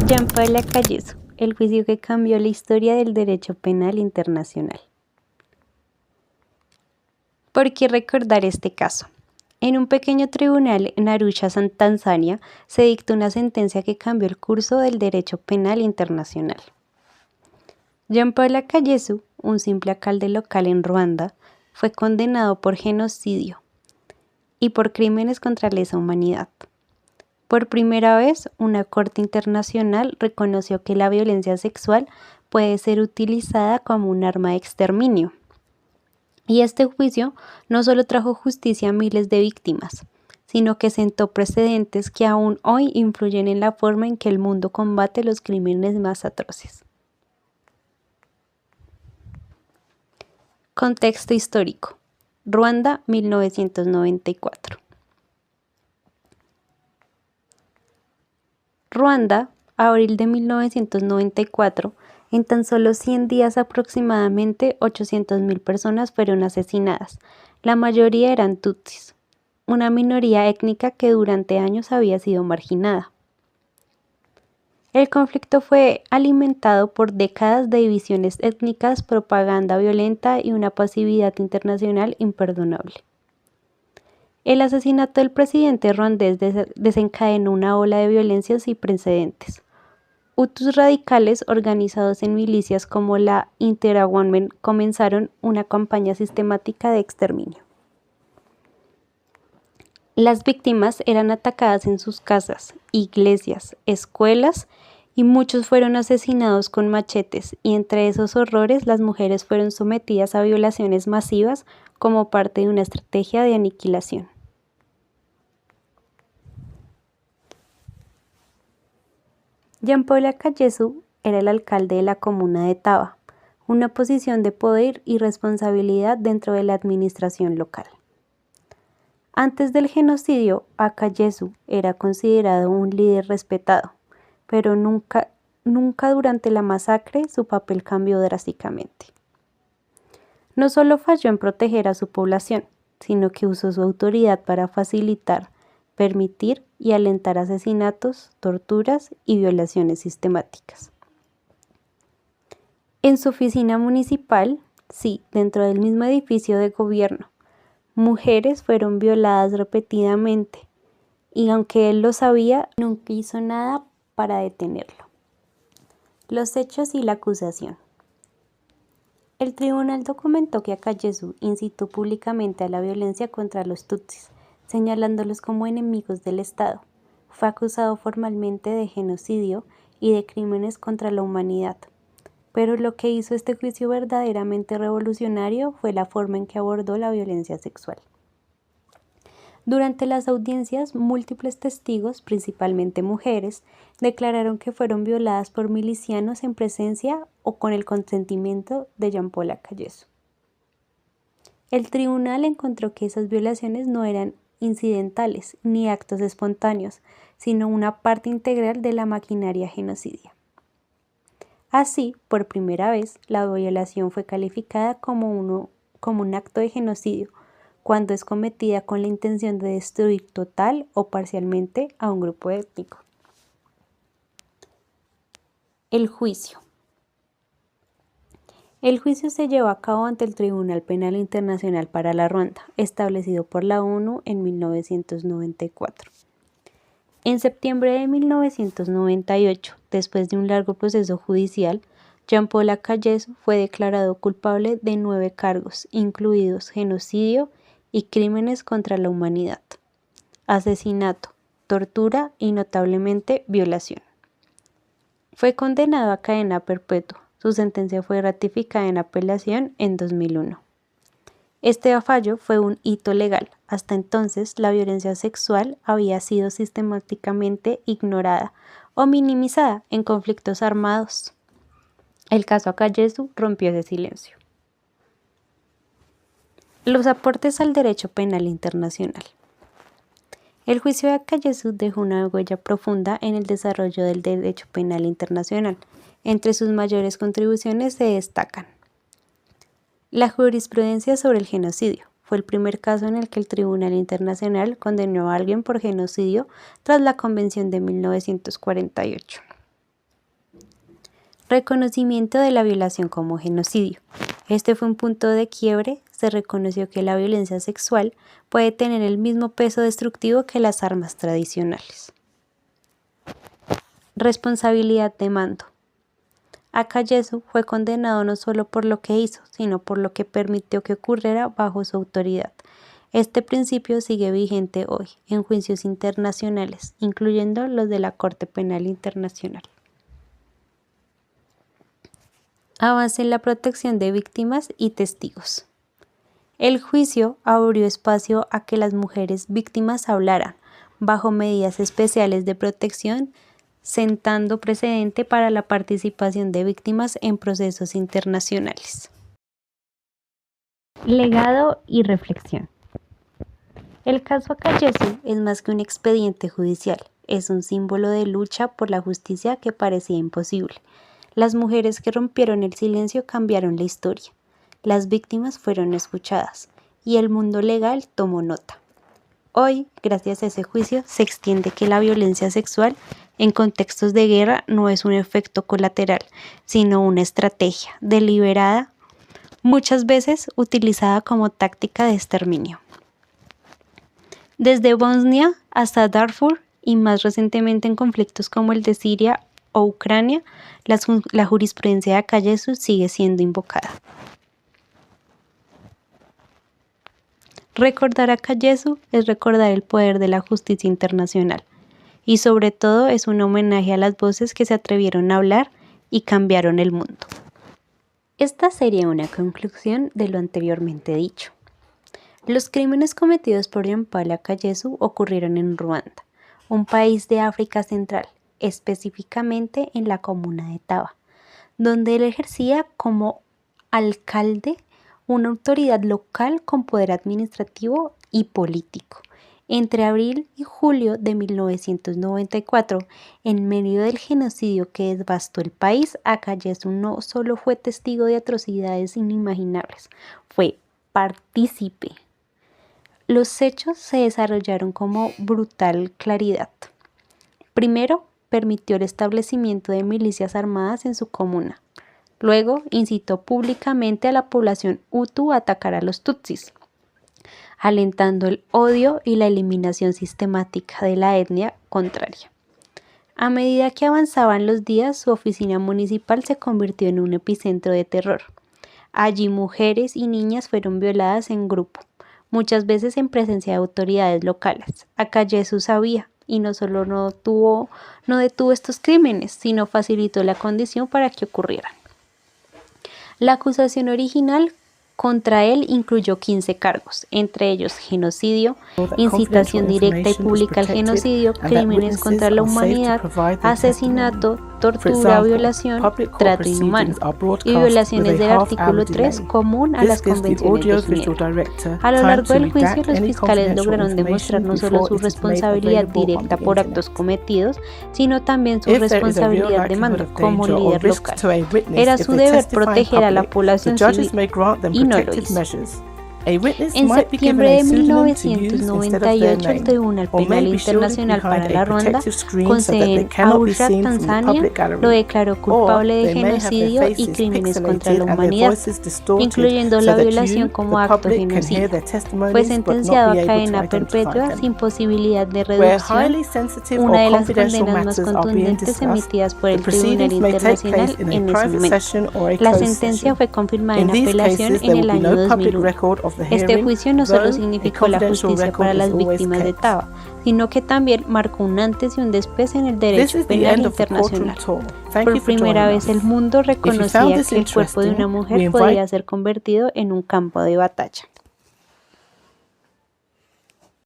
Jean-Paul Lacalle, el juicio que cambió la historia del derecho penal internacional. ¿Por qué recordar este caso? En un pequeño tribunal en Arusha, Tanzania, se dictó una sentencia que cambió el curso del derecho penal internacional. Jean-Paul Lacalle, un simple alcalde local en Ruanda, fue condenado por genocidio y por crímenes contra lesa humanidad. Por primera vez, una corte internacional reconoció que la violencia sexual puede ser utilizada como un arma de exterminio. Y este juicio no solo trajo justicia a miles de víctimas, sino que sentó precedentes que aún hoy influyen en la forma en que el mundo combate los crímenes más atroces. Contexto histórico. Ruanda, 1994. Ruanda, abril de 1994, en tan solo 100 días aproximadamente 800.000 personas fueron asesinadas. La mayoría eran tutsis, una minoría étnica que durante años había sido marginada. El conflicto fue alimentado por décadas de divisiones étnicas, propaganda violenta y una pasividad internacional imperdonable. El asesinato del presidente ruandés desencadenó una ola de violencia sin precedentes. Hutus radicales organizados en milicias como la Interahamwe comenzaron una campaña sistemática de exterminio. Las víctimas eran atacadas en sus casas, iglesias, escuelas y muchos fueron asesinados con machetes, y entre esos horrores las mujeres fueron sometidas a violaciones masivas como parte de una estrategia de aniquilación. Jean-Paul Lacalle era el alcalde de la comuna de Taba, una posición de poder y responsabilidad dentro de la administración local. Antes del genocidio, Lacalle era considerado un líder respetado, pero nunca durante la masacre su papel cambió drásticamente. No solo falló en proteger a su población, sino que usó su autoridad para facilitar, permitir y alentar asesinatos, torturas y violaciones sistemáticas. En su oficina municipal, sí, dentro del mismo edificio de gobierno, mujeres fueron violadas repetidamente y aunque él lo sabía, nunca hizo nada para detenerlo. Los hechos y la acusación. El tribunal documentó que Lacalle incitó públicamente a la violencia contra los tutsis, señalándolos como enemigos del Estado. Fue acusado formalmente de genocidio y de crímenes contra la humanidad. Pero lo que hizo este juicio verdaderamente revolucionario fue la forma en que abordó la violencia sexual. Durante las audiencias, múltiples testigos, principalmente mujeres, declararon que fueron violadas por milicianos en presencia o con el consentimiento de Jean-Paul Lacalle. El tribunal encontró que esas violaciones no eran incidentales ni actos espontáneos, sino una parte integral de la maquinaria genocidia. Así, por primera vez, la violación fue calificada como un acto de genocidio, cuando es cometida con la intención de destruir total o parcialmente a un grupo étnico. El juicio. El juicio se llevó a cabo ante el Tribunal Penal Internacional para la Ruanda, establecido por la ONU en 1994. En septiembre de 1998, después de un largo proceso judicial, Jean-Paul Lacalle fue declarado culpable de 9 cargos, incluidos genocidio y crímenes contra la humanidad, asesinato, tortura y notablemente violación. Fue condenado a cadena perpetua. Su sentencia fue ratificada en apelación en 2001. Este fallo fue un hito legal. Hasta entonces, la violencia sexual había sido sistemáticamente ignorada o minimizada en conflictos armados. El caso Lacalle rompió ese silencio. Los aportes al derecho penal internacional. El juicio de Lacalle dejó una huella profunda en el desarrollo del derecho penal internacional. Entre sus mayores contribuciones se destacan: la jurisprudencia sobre el genocidio. Fue el primer caso en el que el Tribunal Internacional condenó a alguien por genocidio tras la Convención de 1948. Reconocimiento de la violación como genocidio. Este fue un punto de quiebre. Se reconoció que la violencia sexual puede tener el mismo peso destructivo que las armas tradicionales. Responsabilidad de mando. Akayesu fue condenado no solo por lo que hizo, sino por lo que permitió que ocurriera bajo su autoridad. Este principio sigue vigente hoy en juicios internacionales, incluyendo los de la Corte Penal Internacional. Avance en la protección de víctimas y testigos. El juicio abrió espacio a que las mujeres víctimas hablaran, bajo medidas especiales de protección, sentando precedente para la participación de víctimas en procesos internacionales. Legado y reflexión. El caso Akayesu es más que un expediente judicial, es un símbolo de lucha por la justicia que parecía imposible. Las mujeres que rompieron el silencio cambiaron la historia. Las víctimas fueron escuchadas y el mundo legal tomó nota. Hoy, gracias a ese juicio, se extiende que la violencia sexual en contextos de guerra no es un efecto colateral, sino una estrategia deliberada, muchas veces utilizada como táctica de exterminio. Desde Bosnia hasta Darfur y más recientemente en conflictos como el de Siria o Ucrania, la jurisprudencia de Akayesu sigue siendo invocada. Recordar a Akayesu es recordar el poder de la justicia internacional y sobre todo es un homenaje a las voces que se atrevieron a hablar y cambiaron el mundo. Esta sería una conclusión de lo anteriormente dicho. Los crímenes cometidos por Jean-Paul Akayesu ocurrieron en Ruanda, un país de África Central, específicamente en la comuna de Taba, donde él ejercía como alcalde, una autoridad local con poder administrativo y político. Entre abril y julio de 1994, en medio del genocidio que devastó el país, Akayesu no solo fue testigo de atrocidades inimaginables, fue partícipe. Los hechos se desarrollaron con brutal claridad. Primero, permitió el establecimiento de milicias armadas en su comuna. Luego, incitó públicamente a la población hutu a atacar a los tutsis, alentando el odio y la eliminación sistemática de la etnia contraria. A medida que avanzaban los días, su oficina municipal se convirtió en un epicentro de terror. Allí mujeres y niñas fueron violadas en grupo, muchas veces en presencia de autoridades locales. Akayesu sabía y no solo no detuvo estos crímenes, sino facilitó la condición para que ocurrieran. La acusación original contra él incluyó 15 cargos, entre ellos genocidio, incitación directa y pública al genocidio, crímenes contra la humanidad, asesinato, tortura, violación, trato inhumano y violaciones del artículo 3 común a las convenciones de Ginebra. A lo largo del juicio, los fiscales lograron demostrar no solo su responsabilidad directa por actos cometidos, sino también su responsabilidad de mando como líder local. Era su deber proteger a la población civil y no lo hizo. En septiembre de 1998, el Tribunal Penal Internacional para la Ruanda, con sede en Arusha, Tanzania, lo declaró culpable de genocidio y crímenes contra la humanidad, incluyendo la violación como acto genocidio. Fue sentenciado a cadena perpetua sin posibilidad de reducción, una de las condenas más contundentes emitidas por el Tribunal Internacional en ese momento. La sentencia fue confirmada en apelación en el año 2001. Este juicio no solo significó la justicia para las víctimas de Taba, sino que también marcó un antes y un después en el derecho penal internacional. Por primera vez el mundo reconocía que el cuerpo de una mujer podía ser convertido en un campo de batalla.